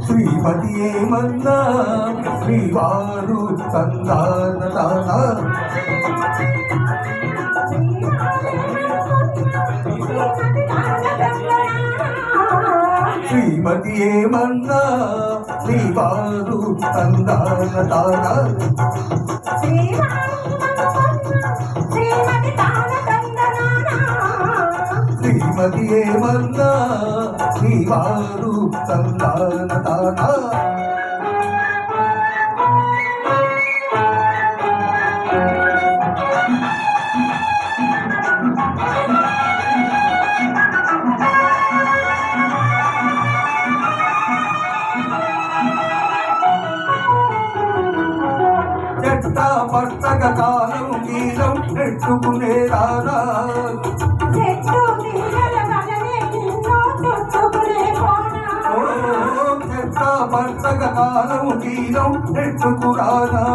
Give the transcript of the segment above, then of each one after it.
శ్రీమతి ఏమన్నా శ్రీవారు సందాన శ్రీమతి ఏమన్నా శ్రీవారు సందాన శ్రీమతి ఏమన్నా శ్రీవారు సందాన చెట్ట పట్టక కాలం నీలం నెట్టుకునే రానా చెట్ట పట్టక కాలం నీలం నెట్టుకురానా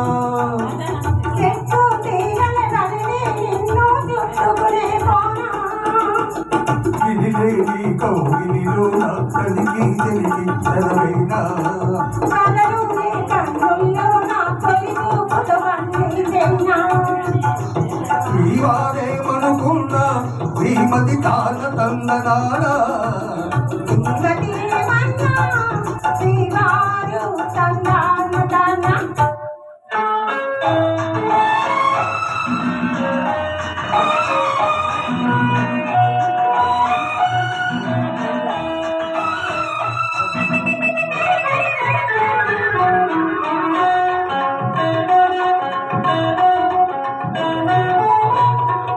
విధిలేని కౌగిలిలో కలిగి తెలిగి చదవైనా శ్రీవారేమనుకున్నా శ్రీమతి తాన తందనానా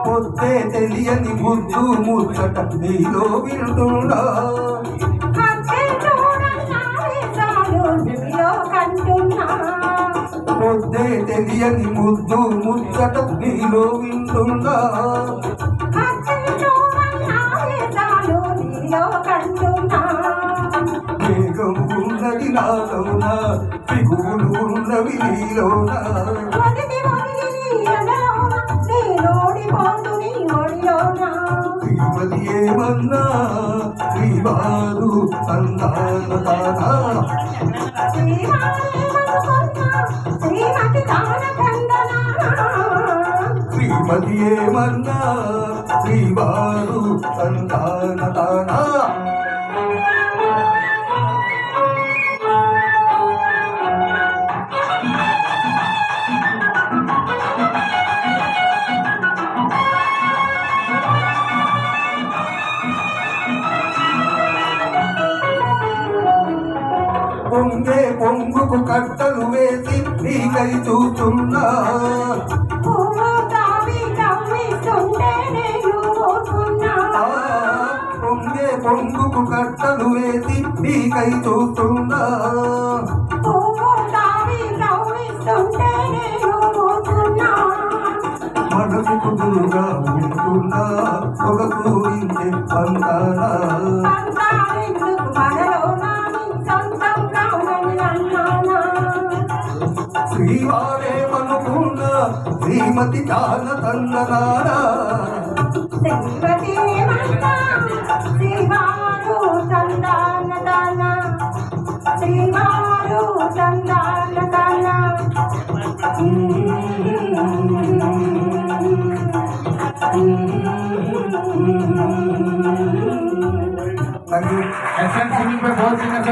పొద్దే తెలియని ముద్దు ముచ్చట నీలో వింటున్నా పొద్దే తెలియని ముద్దు ముచ్చట నీలో వింటున్నా వేగం ఉన్నది నాలోన పిగులు ఉన్నవి నీలోన శ్రీమతి ఏమన్నా శ్రీవారు సందాన శ్రీమతి ఏమన్నా శ్రీవారు సందాన పొంగే పొంగుకు కట్టలు వేసి నీకై చూస్తున్నా పొంగే పొంగుకు కట్టలు వేసి నీకై చూస్తున్నా మనసు కుదురుగా ఉంటున్నా ఒక కూరించే అంతానా శ్రీవారేమనుకున్నా శ్రీమతి తాన తందనానా एसएन सिंगिंग पे बहुत सिंगर